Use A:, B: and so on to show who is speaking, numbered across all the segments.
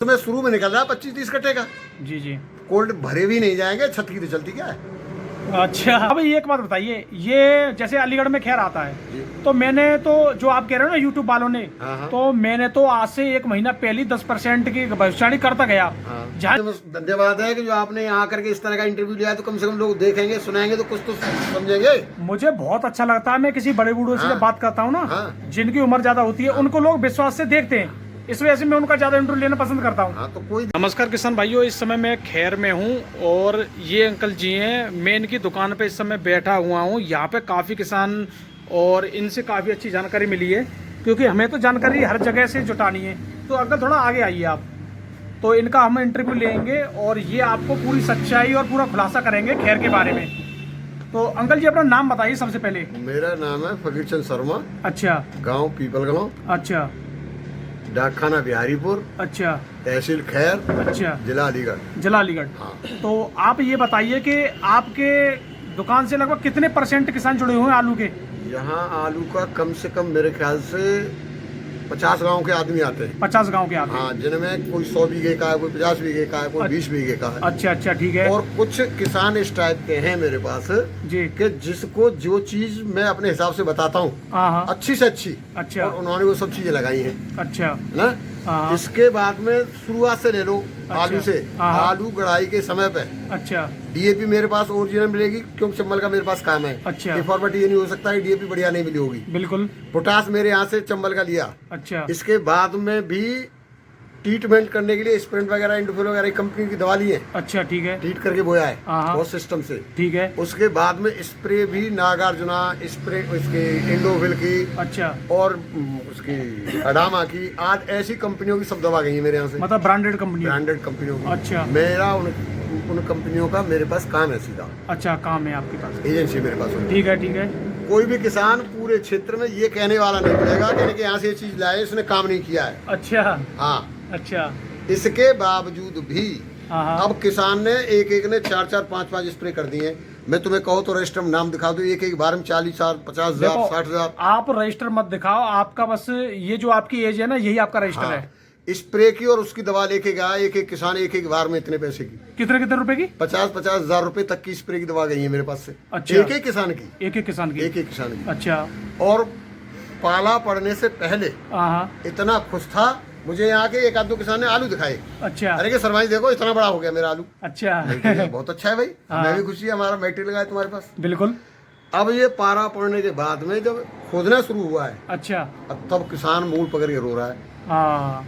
A: तो मैं शुरू में निकल रहा 25-30 कट्टे का।
B: जी जी।
A: कोल्ड भरे भी नहीं जाएंगे, छत की तो चलती क्या है।
B: अच्छा, अब एक बात बताइए, ये जैसे अलीगढ़ में खैर आता है, तो मैंने तो जो आप कह रहे हो ना यूट्यूब वालों ने, तो मैंने तो आज से 1 महीना पहले 10% की भविष्यवाणी करता गया।
A: धन्यवाद है कि जो आपने यहाँ आकर के इस तरह का इंटरव्यू लिया, तो कम से कम लोग देखेंगे सुनाएंगे तो कुछ तो समझेंगे।
B: मुझे बहुत अच्छा लगता है, मैं किसी बड़े बूढ़ों से बात करता हूँ ना, जिनकी उम्र ज्यादा होती है, उनको लोग विश्वास से देखते हैं, इस वजह से मैं उनका ज्यादा इंटरव्यू लेना पसंद करता हूँ।
A: तो कोई
B: नमस्कार किसान भाइयों, इस समय मैं खैर में हूँ और ये अंकल जी हैं, मैं इनकी दुकान पे इस समय बैठा हुआ हूँ। यहाँ पे काफ़ी किसान और इनसे काफ़ी अच्छी जानकारी मिली है, क्योंकि हमें तो जानकारी हर जगह से जुटानी है। तो अंकल थोड़ा आगे आइए आप, तो इनका हम इंटरव्यू लेंगे और ये आपको पूरी सच्चाई और पूरा खुलासा करेंगे खैर के बारे में। तो अंकल जी अपना नाम बताइए सबसे पहले।
A: मेरा नाम है फकीर चंद शर्मा।
B: अच्छा।
A: गाँव पीपल गाँव।
B: अच्छा।
A: डाकखाना बिहारीपुर।
B: अच्छा।
A: तहसील खैर।
B: अच्छा।
A: जिला अलीगढ़।
B: जिला अलीगढ़।
A: हाँ।
B: तो आप ये बताइए कि आपके दुकान से लगभग कितने % किसान जुड़े हुए हैं आलू के?
A: यहाँ आलू का कम से कम मेरे ख्याल से 50 गांव के आदमी आते हैं।
B: 50 गांव के आदमी?
A: हाँ, जिनमें कोई 100 बीघे का है, कोई 50 बीघे का है, कोई 20 बीघे का है।
B: अच्छा अच्छा, ठीक है।
A: और कुछ किसान इस टाइप के हैं मेरे पास
B: जी,
A: कि जिसको जो चीज मैं अपने हिसाब से बताता हूँ अच्छी से अच्छी,
B: अच्छा,
A: और उन्होंने वो सब चीजें लगाई हैं।
B: अच्छा
A: ना। इसके बाद में शुरुआत से ले लो।
B: अच्छा,
A: आलू से, आलू गड़ाई के समय पे
B: अच्छा,
A: डीएपी मेरे पास ओरिजिनल मिलेगी, क्योंकि चंबल का मेरे पास काम है।
B: अच्छा।
A: फॉर्मेट ये नहीं हो सकता है डीएपी बढ़िया नहीं मिली होगी।
B: बिल्कुल।
A: पोटास मेरे यहाँ से चंबल का लिया।
B: अच्छा।
A: इसके बाद में भी ट्रीटमेंट करने के लिए स्प्रिंट वगैरह, इंडोफिल वगैरह कंपनी की दवा ली है।
B: अच्छा, ठीक है।
A: ट्रीट करके बोया है बहुत सिस्टम से।
B: ठीक है।
A: उसके बाद में स्प्रे भी नागार्जुना स्प्रे, उसके इंडोफिल की,
B: अच्छा,
A: और उसकी अडामा की, आज ऐसी कंपनियों की सब दवा गई है मेरे यहाँ से,
B: मतलब ब्रांडेड कंपनी?
A: ब्रांडेड कंपनियों की।
B: अच्छा।
A: मेरा उन कंपनियों का मेरे पास काम है सीधा।
B: अच्छा, काम है आपके पास?
A: एजेंसी मेरे पास।
B: ठीक है, ठीक है।
A: कोई भी किसान पूरे क्षेत्र में ये कहने वाला नहीं मिलेगा कि यहाँ से ये चीज लाए, इसने काम नहीं किया है।
B: अच्छा।
A: हाँ।
B: अच्छा।
A: इसके बावजूद भी अब किसान ने एक ने 4-4, 5-5 स्प्रे कर दिए। मैं तुम्हें कहूँ तो रजिस्टर में नाम दिखा दूं, एक बार में 40,000, 50,000, 60,000।
B: आप रजिस्टर मत दिखाओ, आपका बस ये जो आपकी एज है ना, यही आपका रजिस्टर है।
A: स्प्रे की और उसकी दवा लेके गया एक किसान, एक बार में इतने पैसे की।
B: कितने रुपए की?
A: 50-50 हजार रुपए तक की स्प्रे की दवा गई है मेरे पास से।
B: अच्छा।
A: एक किसान की।
B: एक किसान की?
A: एक किसान की।
B: अच्छा।
A: और पाला पड़ने से पहले इतना खुश था, मुझे यहाँ के एक आध दो किसान ने आलू दिखाए।
B: अच्छा।
A: अरे सरमाई देखो इतना बड़ा हो गया मेरा आलू।
B: अच्छा।
A: बहुत अच्छा है भाई। मैं भी खुशी है, हमारा मटेरियल है तुम्हारे पास।
B: बिल्कुल।
A: अब ये पारा पड़ने के बाद में जब खोदना शुरू हुआ है,
B: अच्छा,
A: अब तब किसान मूल पकड़ के रो रहा है।
B: हाँ।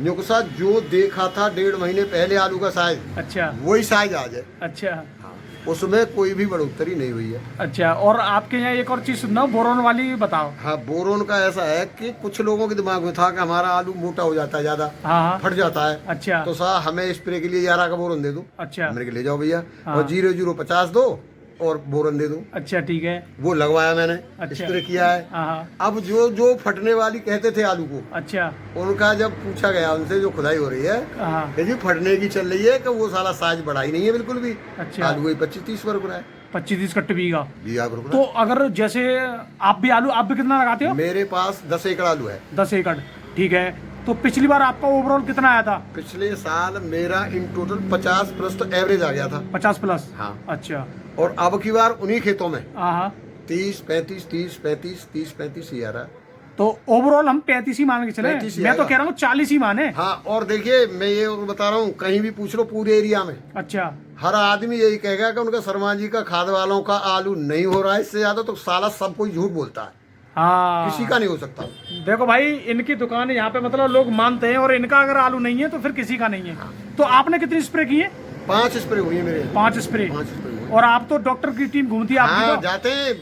A: जो देखा था 1.5 महीने पहले आलू का साइज,
B: अच्छा,
A: वही साइज आज है।
B: अच्छा।
A: उसमें कोई भी बढ़ोतरी नहीं हुई है।
B: अच्छा। और आपके यहाँ एक और चीज सुनना, बोरोन वाली बताओ।
A: हाँ, बोरोन का ऐसा है कि कुछ लोगों के दिमाग में था कि हमारा आलू मोटा हो जाता है, ज्यादा फट जाता है। अच्छा। तो साहब हमें स्प्रे के लिए 11 का बोरोन दे दो। अच्छा। मेरे के ले जाओ भैया, और 0.050 दो और बोरन दे दूं। अच्छा, ठीक है। वो लगवाया मैंने। अच्छा। स्प्रे किया है। अब जो फटने वाली कहते थे आलू को, अच्छा, उनका जब पूछा गया उनसे, जो खुदाई हो रही है कि जी फटने की चल रही है, कि वो साला साइज बढ़ा ही नहीं है बिल्कुल भी। अच्छा। आलू वही 25-30 पर है। 25-30 कट्टे बीघा। तो अगर जैसे आप भी कितना लगाते हो? मेरे पास 10 एकड़ आलू है। 10 एकड़, ठीक है। तो पिछली बार आपका ओवरऑल कितना आया था? पिछले साल मेरा इन टोटल 50+ तो एवरेज आ गया था। 50+? हाँ। अच्छा। और अब की बार उन्हीं खेतों में 30-35 ही आ रहा है। तो ओवरऑल हम 35 ही मान के चले। मैं तो कह रहा हूँ 40 ही माने। हाँ, और देखिए मैं ये बता रहा हूँ, कहीं भी पूछ लो पूरे एरिया में, अच्छा, हर आदमी यही कहेगा कि उनका शर्मा जी का खाद वालों का आलू नहीं हो रहा है। इससे ज्यादा तो साला सब कोई झूठ बोलता है। हाँ, किसी का नहीं हो सकता। देखो भाई, इनकी दुकान यहाँ पे मतलब लोग मानते हैं, और इनका अगर आलू नहीं है तो फिर किसी का नहीं है। हाँ। तो आपने कितनी स्प्रे की है? 5 स्प्रे हुई है मेरे। 5 स्प्रे। और आप तो डॉक्टर की टीम घूमती है आपकी? हाँ, जाते हैं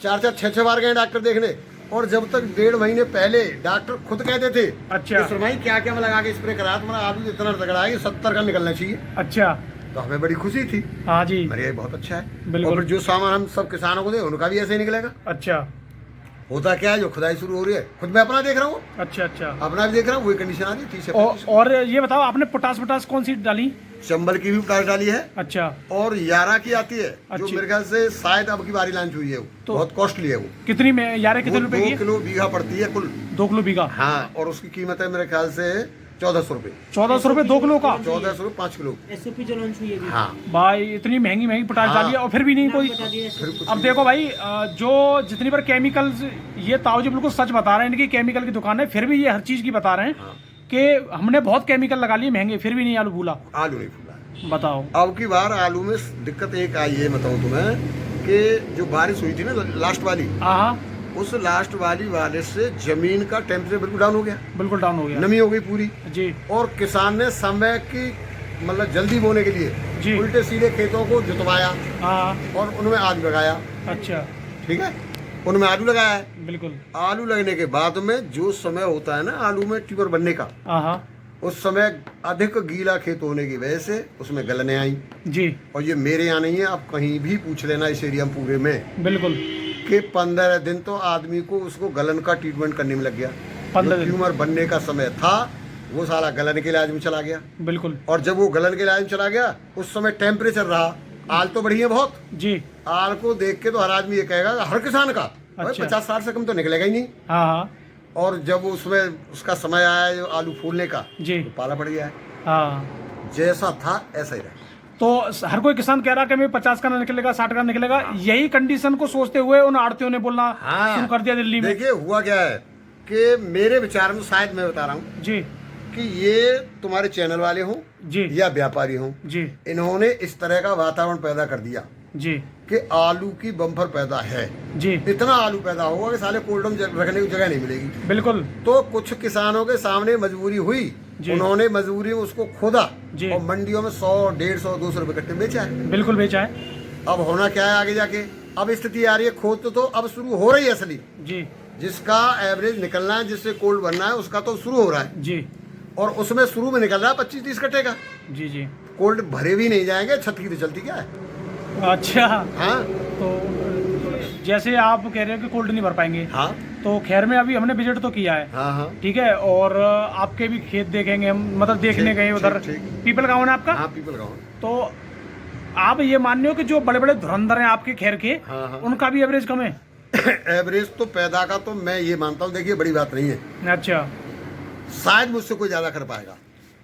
A: 4-4, 6-6 बार गए डॉक्टर देखने। और जब तक 1.5 महीने पहले डॉक्टर खुद कहते थे, अच्छा, क्या क्या मैं लगा के स्प्रे करा, तुम्हारा आलू इतना तगड़ा है 70 का निकलना चाहिए। अच्छा। तो हमें बड़ी खुशी थी। हाँ जी, मेरे बहुत अच्छा है। बिल्कुल। और जो सामान हम सब किसानों को दे, उनका भी ऐसे ही निकलेगा। अच्छा। होता क्या है, जो खुदाई शुरू हो रही है, खुद मैं अपना देख रहा हूँ। अच्छा अच्छा। अपना भी देख रहा हूँ, वही कंडीशन आ रही है 30। और ये बताओ, आपने पोटास कौन सी डाली? चंबल की भी पोटास डाली है। अच्छा। और 11 की आती है, जो मेरे ख्याल से शायद अब की बारी लॉन्च हुई है। तो बहुत कॉस्टली है वो। कितनी में 11 कितने रुपए की? 2 किलो बीघा पड़ती है कुल। 2 किलो बीघा। हाँ, और उसकी कीमत है मेरे ख्याल से 1400 रुपए।
B: 1400 रुपए 2 किलो का?
A: 1400 रुपए 5 किलो।
C: SOP जो लॉन्च हुई है अभी।
A: हाँ
B: भाई इतनी महंगी पोटाश डाली है और फिर भी नहीं कोई। अब देखो भाई जो जितनी बार केमिकल्स, ये ताऊ जी बिल्कुल सच बता रहे हैं, इनकी केमिकल की दुकान है, फिर भी ये हर चीज की बता रहे हैं कि हमने बहुत केमिकल लगा लिए महंगे, फिर भी नहीं आलू फूला।
A: आलू नहीं फूला।
B: बताओ
A: अब की बार आलू में दिक्कत एक आई है, बताऊँ तुम्हें, कि जो बारिश हुई थी ना लास्ट वाली,
B: हाँ
A: उस लास्ट वाली बारिश से जमीन का टेम्परेचर बिल्कुल डाउन हो गया,
B: बिल्कुल डाउन हो गया,
A: नमी हो गई पूरी
B: जी।
A: और किसान ने समय की मतलब जल्दी बोने के लिए
B: जी
A: उल्टे सीधे खेतों को जुतवाया
B: हाँ
A: और उनमें आलू लगाया।
B: अच्छा
A: ठीक है, उनमें आलू लगाया है।
B: बिल्कुल।
A: आलू लगने के बाद में जो समय होता है ना आलू में ट्यूबर बनने का,
B: हाँ
A: उस समय अधिक गीला खेत होने की वजह से उसमें गलने आई
B: जी।
A: और ये मेरे यहाँ नहीं है, आप कहीं भी पूछ लेना इस एरिया में पूरे में,
B: बिल्कुल
A: कि 15 दिन तो आदमी को उसको गलन का ट्रीटमेंट करने में लग गया।
B: 15 दिन
A: ट्यूमर बनने का समय था वो साला गलन के इलाज में चला गया।
B: बिल्कुल।
A: और जब वो गलन के इलाज में चला गया उस समय टेम्परेचर रहा, आल तो बढ़ी है बहुत
B: जी।
A: आल को देख के तो हर आदमी ये कहेगा, हर किसान का
B: अच्छा।
A: 50-60 से कम तो निकलेगा ही नहीं।
B: हाँ हाँ
A: और जब उसमें उसका समय आया जो आलू फूलने का,
B: जी,
A: तो पाला पड़ गया है।
B: हाँ
A: जैसा था ऐसा ही रहा।
B: तो हर कोई किसान कह रहा कि मैं 50 का निकलेगा, 60 का निकलेगा, यही कंडीशन को सोचते हुए उन आड़तियों ने बोलना शुरू कर दिया दिल्ली में।
A: देखिए हुआ क्या है कि मेरे विचार में, शायद मैं बता रहा हूँ
B: जी,
A: कि ये तुम्हारे चैनल वाले हों
B: जी
A: या व्यापारी हों,
B: जी,
A: इन्होंने इस तरह का वातावरण पैदा कर दिया
B: जी,
A: कि आलू की बम्पर पैदा है
B: जी,
A: इतना आलू पैदा होगा कि साले कोल्ड में रखने की जगह नहीं मिलेगी।
B: बिल्कुल।
A: तो कुछ किसानों के सामने मजबूरी हुई, उन्होंने मजबूरी में उसको खोदा और मंडियों में 100, 150, 200 रुपए कट्टे बेचा है।
B: बिल्कुल बेचा है।
A: अब होना क्या है आगे जाके, अब स्थिति आ रही है खोद तो अब शुरू हो रही है असली
B: जी,
A: जिसका एवरेज निकलना है, जिससे कोल्ड बनना है, उसका तो शुरू हो रहा है
B: जी,
A: और उसमें शुरू में निकल रहा है 25-30 कट्टे का।
B: जी, जी।
A: कोल्ड भरे भी नहीं जाएंगे, छत की तो चलती क्या है।
B: अच्छा,
A: हाँ
B: तो जैसे आप कह रहे हो कि कोल्ड नहीं भर पाएंगे,
A: हाँ
B: तो खैर में अभी हमने विजिट तो किया है,
A: हाँ हाँ
B: ठीक है, और आपके भी खेत देखेंगे हम, मतलब देखने गए उधर। पीपल गाँव है आपका?
A: हाँ पीपल गाँव।
B: तो आप ये मान हो कि जो बड़े बड़े धुरंधर हैं आपके खैर के,
A: हाँ।
B: उनका भी एवरेज कम है?
A: एवरेज तो पैदा का तो मैं ये मानता हूँ, देखिए बड़ी बात नहीं है।
B: अच्छा,
A: शायद मुझसे कोई ज्यादा कर पाएगा।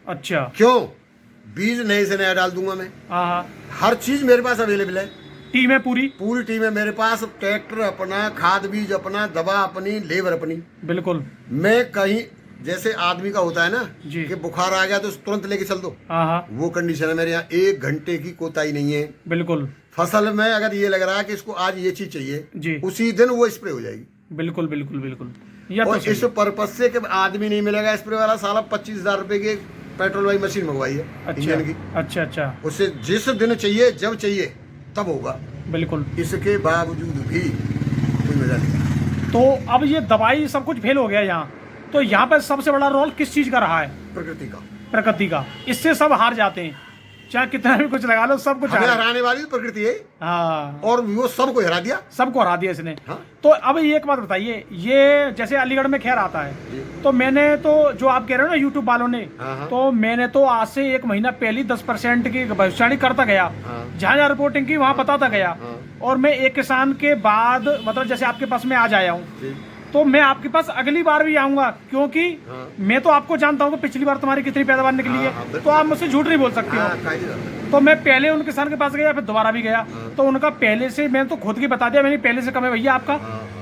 B: अच्छा,
A: क्यों? बीज नए से नया डाल दूंगा मैं,
B: हाँ,
A: हर चीज मेरे पास अवेलेबल है,
B: टीम है पूरी
A: टीम है मेरे पास, ट्रैक्टर अपना, खाद बीज अपना, दवा अपनी, लेबर अपनी।
B: बिल्कुल।
A: मैं कहीं जैसे आदमी का होता है ना
B: जी,
A: कि बुखार आ गया तो तुरंत लेके चल दो,
B: हाँ,
A: वो कंडीशन है मेरे यहाँ। 1 घंटे की कोताही नहीं है।
B: बिल्कुल।
A: फसल में अगर ये लग रहा है कि इसको आज ये चीज चाहिए
B: जी,
A: उसी दिन वो स्प्रे हो जाएगी।
B: बिल्कुल बिल्कुल बिल्कुल।
A: और इस पर्पज से कि आदमी नहीं मिलेगा स्प्रे वाला, साला 25,000 रुपए की पेट्रोल वाली मशीन मंगवाई है इंजन की।
B: अच्छा अच्छा,
A: उसे जिस दिन चाहिए जब चाहिए तब होगा।
B: बिल्कुल।
A: इसके बावजूद भी कोई मजा नहीं।
B: तो अब ये दवाई सब कुछ फेल हो गया यहाँ, तो यहाँ पर सबसे बड़ा रोल किस चीज का रहा है?
A: प्रकृति का।
B: प्रकृति का। इससे सब हार जाते हैं, चाहे कितना भी कुछ लगा लो, सब कुछ
A: हराने वाली प्रकृति है।
B: हाँ,
A: और वो सबको हरा दिया,
B: सबको हरा दिया इसने।
A: हाँ?
B: तो अब ये एक बात बताइए, ये जैसे अलीगढ़ में खैर आता है, तो मैंने तो जो आप कह रहे हो ना यूट्यूब वालों ने, तो मैंने तो आज से 1 महीना पहले 10% की भविष्यवाणी करता गया, जहाँ जहाँ रिपोर्टिंग की वहाँ बताता गया। और मैं एक किसान के बाद, मतलब जैसे आपके पास में आज आया हूँ, तो मैं आपके पास अगली बार भी आऊंगा, क्योंकि मैं तो आपको जानता हूँ कि पिछली बार तुम्हारी कितनी पैदावार निकली है, तो आप मुझसे झूठ नहीं बोल सकते हो। तो मैं पहले उन किसान के पास गया, फिर दोबारा भी गया, तो उनका पहले से, मैंने तो खुद की बता दिया, मैंने पहले से कम है भैया आपका।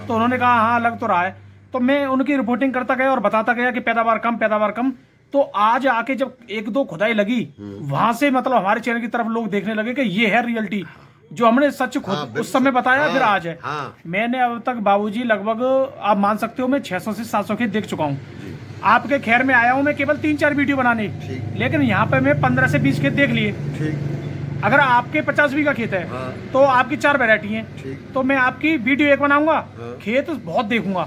B: तो उन्होंने कहा हाँ लग तो रहा है। तो मैं उनकी रिपोर्टिंग करता गया और बताता गया कि पैदावार कम, पैदावार कम। तो आज आके जब 1-2 खुदाई लगी, वहां से मतलब हमारे चैनल की तरफ लोग देखने लगे कि ये है रियलिटी, जो हमने सच खुद उस समय बताया, फिर आज है। मैंने अब तक बाबूजी लगभग आप मान सकते हो मैं 600 से 700 खेत देख चुका हूँ। आपके खैर में आया हूँ मैं केवल 3-4 वीडियो बनाने, लेकिन यहाँ पे मैं 15 से 20 खेत देख लिए। अगर आपके 50 बीघा खेत है, तो आपकी 4 वैरायटी है, तो मैं आपकी वीडियो 1 बनाऊंगा, खेत बहुत देखूंगा,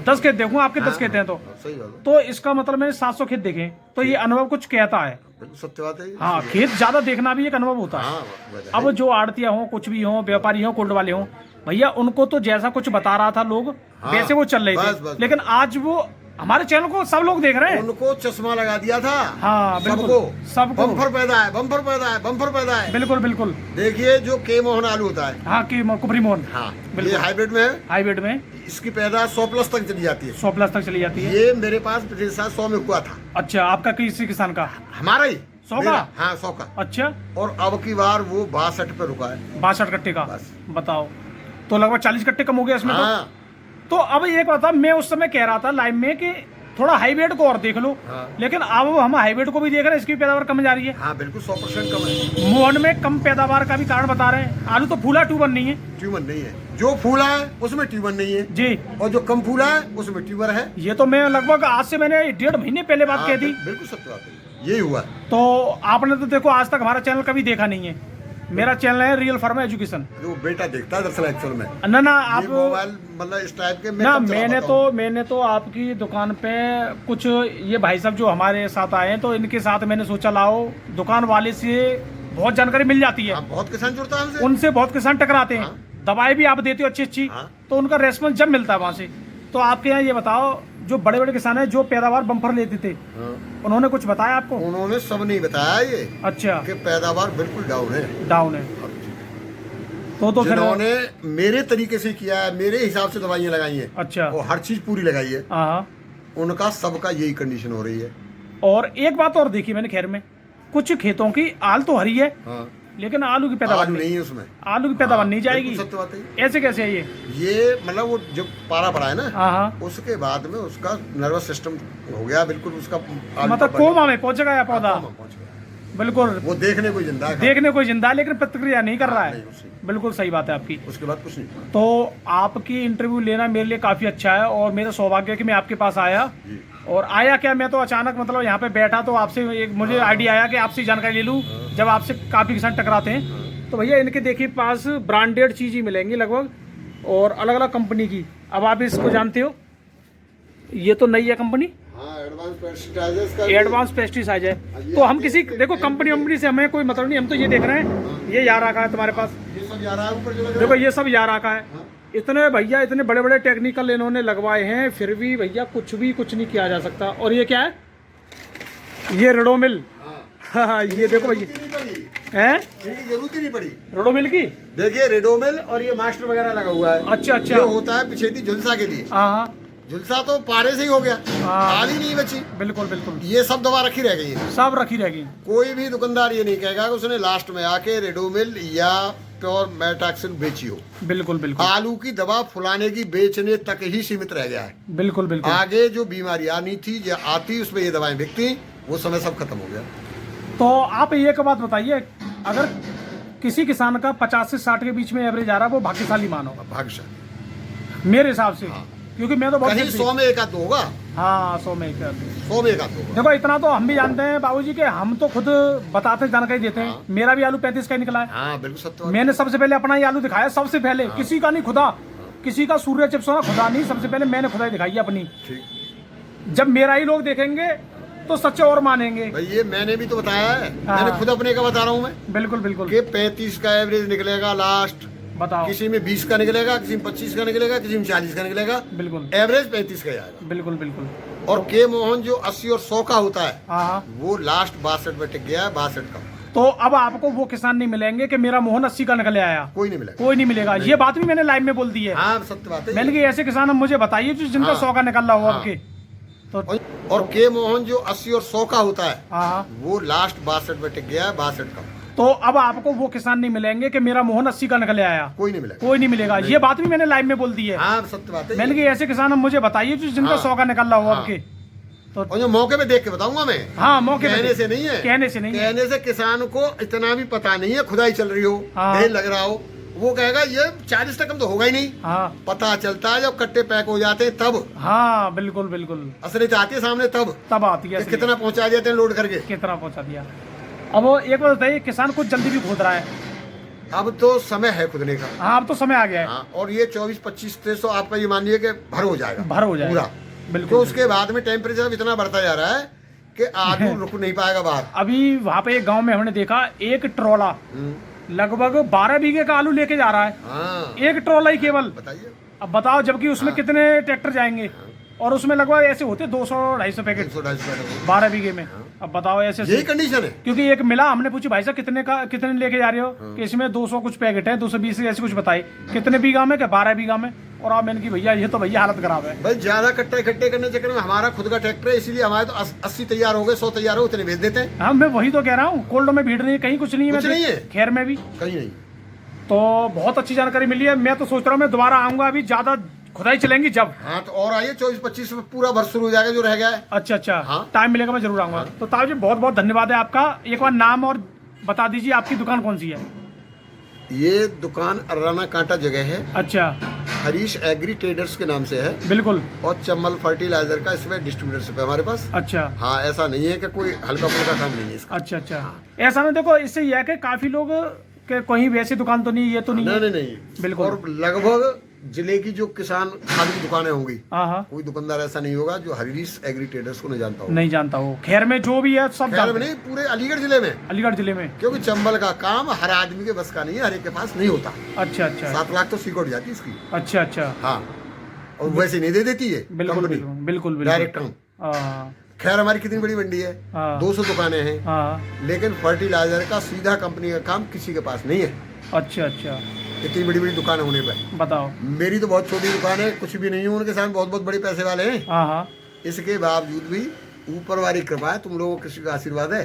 B: 10 खेत देखूंगा, आपके 10 खेत हैं तो इसका मतलब मैंने 700 खेत देखे। तो ये अनुभव कुछ कहता है,
A: सत्य बात है।
B: हाँ, खेत ज्यादा देखना भी एक अनुभव होता है। अब जो आड़तिया हो, कुछ भी हो, व्यापारी हो, कोल्ड वाले हो, भैया उनको तो जैसा कुछ बता रहा था लोग वैसे वो चल रहे थे, लेकिन आज वो हमारे चैनल को सब लोग देख रहे हैं।
A: उनको चश्मा लगा दिया था।
B: हाँ सबको
A: बम्फर पैदा है, बम्फर पैदा है, बम्फर पैदा है।
B: बिल्कुल बिल्कुल।
A: देखिए जो के मोहन आलू होता है,
B: हाँ कुबरी मोहन,
A: हाँ ये हाइब्रिड में है।
B: हाइब्रिड में
A: इसकी पैदा 100+ तक चली जाती है।
B: 100+ तक चली जाती है।
A: ये मेरे पास पिछले साल 100 में हुआ था।
B: अच्छा, आपका किसी किसान का?
A: हमारा ही
B: 100 का?
A: हाँ 100 का।
B: अच्छा,
A: और अब की बार वो 62 पे रुका है।
B: 62 कट्टे का?
A: बस
B: बताओ, तो लगभग 40 कट्टे कम हो गया इसमें।
A: हाँ।
B: तो अब एक बता, मैं उस समय कह रहा था लाइव में कि थोड़ा हाइब्रिड को और देख लो।
A: हाँ।
B: लेकिन अब हम हाइब्रिड को भी देख रहे हैं, इसकी पैदावार कम जा रही है।
A: हाँ बिल्कुल 100% कम है।
B: मोहन में कम पैदावार का भी कारण बता रहे हैं। आलू तो फूला ट्यूबर नहीं है।
A: ट्यूबर नहीं है, जो फूला है उसमें ट्यूबर नहीं है
B: जी,
A: और जो कम फूला है उसमें ट्यूबर है।
B: ये तो मैं लगभग आज से मैंने 1.5 महीने पहले बात कही थी।
A: बिल्कुल सत्य बात है, यही हुआ।
B: तो आपने तो देखो आज तक हमारा चैनल कभी देखा नहीं है। मेरा चैनल है रियल फार्मर एजुकेशन।
A: वो बेटा देखता है दरअसल एक्चुअल में।
B: ना आप
A: मोबाइल मतलब इस टाइप के
B: ना, मैंने तो आपकी दुकान पे कुछ ये भाई साहब जो हमारे साथ आए हैं, तो इनके साथ मैंने सोचा लाओ, दुकान वाले से बहुत जानकारी मिल जाती है।
A: बहुत किसान जुड़ता है हमसे,
B: उनसे बहुत किसान टकराते हैं। दवाई भी आप देते हो अच्छी अच्छी, तो उनका रेस्पॉन्स जब मिलता है वहां से। तो आपके यहाँ ये बताओ, जो बड़े बड़े किसान हैं जो पैदावार बम्पर लेते थे, उन्होंने कुछ बताया आपको?
A: उन्होंने सब नहीं बताया ये।
B: अच्छा,
A: कि पैदावार बिल्कुल डाउन है।
B: डाउन है। तो फिर
A: उन्होंने मेरे तरीके से किया है, मेरे हिसाब से दवाइयाँ लगाई है।
B: अच्छा,
A: और हर चीज पूरी लगाई है। उनका सबका यही कंडीशन हो रही है।
B: और एक बात और देखी मैंने, खैर में कुछ खेतों की आल तो हरी है, लेकिन आलू की पैदावार
A: नहीं है उसमें।
B: आलू की पैदावार नहीं जाएगी।
A: सत्य बात है।
B: ऐसे कैसे है
A: ये मतलब वो जो पारा पड़ा है ना, उसके बाद में उसका नर्वस सिस्टम हो गया बिल्कुल, उसका
B: मतलब कोमा में पहुंच गया पौधा। बिल्कुल,
A: वो देखने को जिंदा
B: है लेकिन प्रतिक्रिया नहीं कर रहा है। बिल्कुल सही बात है आपकी।
A: उसके बाद कुछ नहीं।
B: तो आपकी इंटरव्यू लेना मेरे लिए काफी अच्छा है, और मेरा सौभाग्य है कि मैं आपके पास आया। और आया क्या, मैं तो अचानक मतलब यहाँ पे बैठा तो आपसे एक मुझे आइडिया आया कि आपसे जानकारी ले लूँ, जब आपसे काफी किसान टकराते हैं। तो भैया इनके देखिए पास ब्रांडेड चीज ही मिलेंगी लगभग, और अलग अलग कंपनी की। अब आप इसको जानते हो, ये तो नई है कंपनी, एडवांस पेस्टिसाइड है। तो हम किसी देखो कंपनी से हमें कोई मतलब नहीं, हम तो ये देख रहे हैं ये यार रखा है तुम्हारे पास, देखो ये सब यार रखा है। इतने भैया इतने बड़े बड़े टेक्निकल इन्होंने लगवाए हैं, फिर भी भैया कुछ नहीं किया जा सकता। और ये क्या है, ये रेडोमिल। हाँ ये देखो भैया है,
A: जरूरत ही नहीं पड़ी
B: रेडोमिल की।
A: देखिए रेडोमिल और ये मास्टर वगैरह लगा हुआ है।
B: अच्छा,
A: ये होता है पिछेती झुलसा के लिए। झुलसा तो पारे से ही हो गया, हाल ही नहीं बची। बिल्कुल ये सब दवा रखी रह गई है,
B: सब रखी रह गई।
A: कोई भी दुकानदार ये नहीं कहेगा कि उसने लास्ट में आके रेडोमिल या प्योर मेटाक्सिन बेची हो। बिल्कुल आलू की दवा फुलाने की बेचने तक ही सीमित रह गया है। बिल्कुल आगे जो बीमारी आनी थी या आती उसमें ये दवाएं बिकती, वो समय सब खत्म हो गया। तो आप एक बात बताइए, अगर किसी किसान का 50 से 60 के बीच में एवरेज आ रहा है, वो भाग्यशाली मानो। भाग्यशाली मेरे हिसाब से, क्योंकि मैं तो बहुत 100 में एक आध होगा। हाँ 100 में एक आध होगा। देखो इतना तो हम भी जानते हैं बाबूजी के, हम तो खुद बताते जानकारी देते हैं। मेरा भी आलू 35 का निकला है। हाँ बिल्कुल सत्य। मैंने सबसे पहले अपना ही आलू दिखाया, सबसे पहले। किसी का नहीं खुदा, किसी का सूर्य चिप्स होना खुदा नहीं, सबसे पहले मैंने खुदा ही दिखाई अपनी। जब मेरा ही लोग देखेंगे तो सच्चे और मानेंगे। भाई ये मैंने भी तो बताया है, मैंने खुद अपने का बता रहा हूँ मैं। बिल्कुल कि 35 का एवरेज निकलेगा लास्ट। बताओ, किसी में 20 का निकलेगा, किसी में 25 का निकलेगा, किसी में 40 का निकलेगा। बिल्कुल एवरेज 35 का आएगा। बिल्कुल और के मोहन जो 80 और 100 का होता है, वो लास्ट 62 में टिक गया है, 62 का। तो अब आपको वो किसान नहीं मिलेंगे कि मेरा मोहन 80 का निकले आया, कोई नहीं मिलेगा। ये बात भी मैंने लाइव में बोल दी है। हाँ सत्य बात है। मैंने ऐसे किसान हम मुझे बताइए जो जिनका 100 का निकल रहा हो आपके। तो और के मोहन जो 80 और 100 का होता है, वो लास्ट 62 में टिक गया है, 62 का। तो अब आपको वो किसान नहीं मिलेंगे कि मेरा मोहन 80 का निकले आया, कोई नहीं मिलेगा। ये बात भी मैंने लाइव में बोल दी है। हाँ सत्य बात है। मैंने ऐसे किसान हम मुझे बताइए जो जिनका 100 का निकल रहा हो आपके। तो और जो मौके पे देख के बताऊंगा मैं। हाँ मौके कहने से नहीं है, कहने से किसान को इतना भी पता नहीं है, खुदाई चल रही हो, ढेर लग रहा हो, वो कहेगा ये 40 तक तो होगा ही नहीं। हाँ पता चलता है जब कट्टे पैक हो जाते हैं तब। हाँ बिल्कुल असलियत आती है सामने, तब आती है कितना पहुंचा देते हैं लोड करके, कितना पहुंचा दिया। अब एक बात बताइए, किसान कुछ जल्दी भी खोद रहा है, अब तो समय है खुदने का। हाँ अब तो समय आ गया है। हाँ, और ये 24-25 से आपका ये मान लीजिए कि भर हो जाएगा पूरा। बिल्कुल। तो उसके बाद में टेम्परेचर इतना बढ़ता जा रहा है कि आलू रुक नहीं पाएगा बाहर। अभी वहाँ पे एक गांव में हमने देखा, एक ट्रॉला लगभग 12 बीघे का आलू लेके जा रहा है। हाँ। एक ट्रॉला ही केवल। बताइए अब बताओ, जबकि उसमें कितने ट्रैक्टर जाएंगे।
B: और उसमें लगभग ऐसे होते 200-250 पैकेट 12 बीघे में। अब बताओ ऐसे
A: यही कंडीशन है।
B: क्योंकि एक मिला, हमने पूछी भाई साहब कितने लेके जा रहे हो, कि इसमें 200 कुछ पैकेट है, 220 ऐसे कुछ बताए, कितने बीघा में, क्या 12 बीघा में। और आप मैंने की भैया ये तो भैया हालत खराब है
A: भाई, ज्यादा कट्टा इकट्ठे करने के चक्कर में हमारा खुद का ट्रैक्टर है, इसलिए हमारे तो 80 तैयार हो गए, 100 तैयार हो, उतने भेज देते हैं।
B: हाँ, मैं वही तो कह रहा हूँ, कोल्ड में भीड़ नहीं है, कहीं कुछ नहीं है,
A: कुछ नहीं है,
B: खैर में भी
A: कहीं नहीं।
B: तो बहुत अच्छी जानकारी मिली है। मैं तो सोच रहा हूँ मैं दोबारा आऊंगा, अभी ज्यादा खुदाई चलेंगी जब।
A: हाँ, तो और आइए 24-25 में पूरा भर शुरू हो जाएगा जो रह गया है।
B: अच्छा,
A: हाँ?
B: टाइम मिलेगा मैं जरूर आऊंगा।
A: हाँ?
B: तो ताऊ जी बहुत बहुत धन्यवाद है आपका। एक बार नाम और बता दीजिए, आपकी दुकान कौन सी है?
A: ये दुकान अर्राना कांटा जगह है।
B: अच्छा,
A: हरीश एग्री ट्रेडर्स के नाम से है।
B: बिल्कुल।
A: और चम्बल फर्टिलाइजर का इसमें डिस्ट्रीब्यूटरशिप है हमारे पास।
B: अच्छा,
A: हाँ, ऐसा नहीं है कि कोई हल्का फुल्का काम नहीं है इसका।
B: अच्छा। ऐसा ना देखो, इससे यह है कि काफी लोग के कहीं वैसी दुकान तो नहीं, ये तो नहीं है।
A: नहीं
B: बिल्कुल।
A: और लगभग जिले की जो किसान खाद की दुकानें होंगी,
B: हाँ,
A: कोई दुकानदार ऐसा नहीं होगा जो हरीश एग्री ट्रेडर्स को नहीं जानता हो।
B: नहीं जानता हो। खैर में जो भी है सब
A: खैर में नहीं, पूरे अलीगढ़ जिले में।
B: अलीगढ़ जिले में,
A: क्योंकि चंबल का काम हर आदमी के बस का नहीं है, हर एक के पास नहीं होता।
B: अच्छा।
A: 7 लाख तो सीख उठ जाती है इसकी।
B: अच्छा।
A: हाँ, और वैसे नहीं दे देती है
B: बिल्कुल
A: डायरेक्ट काम। खैर हमारी कितनी बड़ी मंडी है, 200 दुकानें हैं, लेकिन फर्टिलाइजर का सीधा कंपनी का काम किसी के पास नहीं है।
B: अच्छा,
A: इतनी बड़ी बड़ी दुकान होने पर
B: बताओ।
A: मेरी तो बहुत छोटी दुकान है, कुछ भी नहीं हूँ, उनके साथ बहुत बड़े पैसे वाले हैं।
B: हाँ।
A: इसके बावजूद भी ऊपर वाली कृपा है, तुम लोगों को किसी का आशीर्वाद है,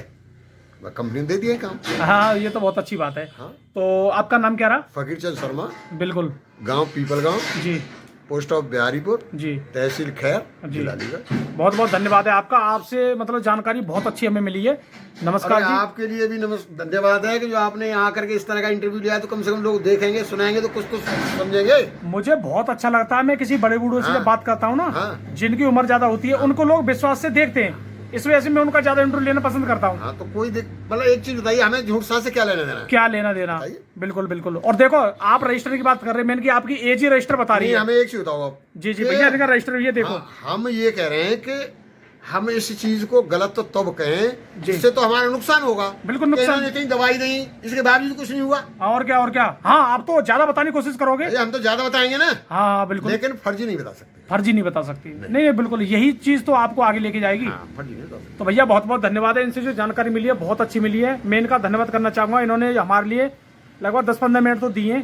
A: कंपनी ने दे दिया काम।
B: हाँ, ये तो बहुत अच्छी बात है।
A: हाँ?
B: तो आपका नाम क्या रहा?
A: फकीर चंद शर्मा।
B: बिल्कुल।
A: गांव पीपल गांव
B: जी,
A: पोस्ट ऑफ बिहारीपुर
B: जी,
A: तहसील खैर
B: जी।
A: जिला अलीगढ़।
B: बहुत धन्यवाद है आपका। आपसे मतलब जानकारी बहुत अच्छी हमें मिली है। नमस्कार जी।
A: आपके लिए भी धन्यवाद है कि जो आपने यहाँ करके इस तरह का इंटरव्यू लिया, तो कम से कम लोग देखेंगे सुनेंगे तो कुछ तो समझेंगे।
B: मुझे बहुत अच्छा लगता है, मैं किसी बड़े बूढ़ों से बात करता हूँ ना, जिनकी उम्र ज्यादा होती है, उनको लोग विश्वास से देखते हैं, इस वजह से मैं उनका ज्यादा इंटरव्यू लेना पसंद करता हूँ।
A: हाँ, तो कोई मतलब एक चीज बताइए, हमें झूठ साथ से क्या लेना देना?
B: बिल्कुल। और देखो, आप रजिस्टर की बात कर रहे हैं, मैंने कि आपकी एज ही रजिस्टर बता रही है।
A: हमें एक चीज बताओ आप।
B: जी भैया, इनका रजिस्टर ये देखो।
A: हम ये कह रहे हैं कि हम इस चीज को गलत तो तब कहें जिससे तो हमारा नुकसान होगा।
B: बिल्कुल नुकसान।
A: कहीं दवाई नहीं, इसके बावजूद कुछ नहीं हुआ।
B: और क्या। हाँ, आप तो ज्यादा बताने की कोशिश करोगे।
A: हम तो ज्यादा बताएंगे ना।
B: हाँ, बिल्कुल।
A: लेकिन फर्जी नहीं बता सकते।
B: नहीं, बिल्कुल, यही चीज तो आपको आगे लेके जाएगी।
A: फर्जी नहीं बता सकते।
B: तो भैया बहुत धन्यवाद है। इनसे जो जानकारी मिली है बहुत अच्छी मिली है। मैं इनका धन्यवाद करना चाहूंगा, इन्होंने हमारे लिए लगभग 10-15 मिनट तो दिए।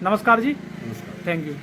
B: नमस्कार जी।
A: नमस्कार।
B: Thank you.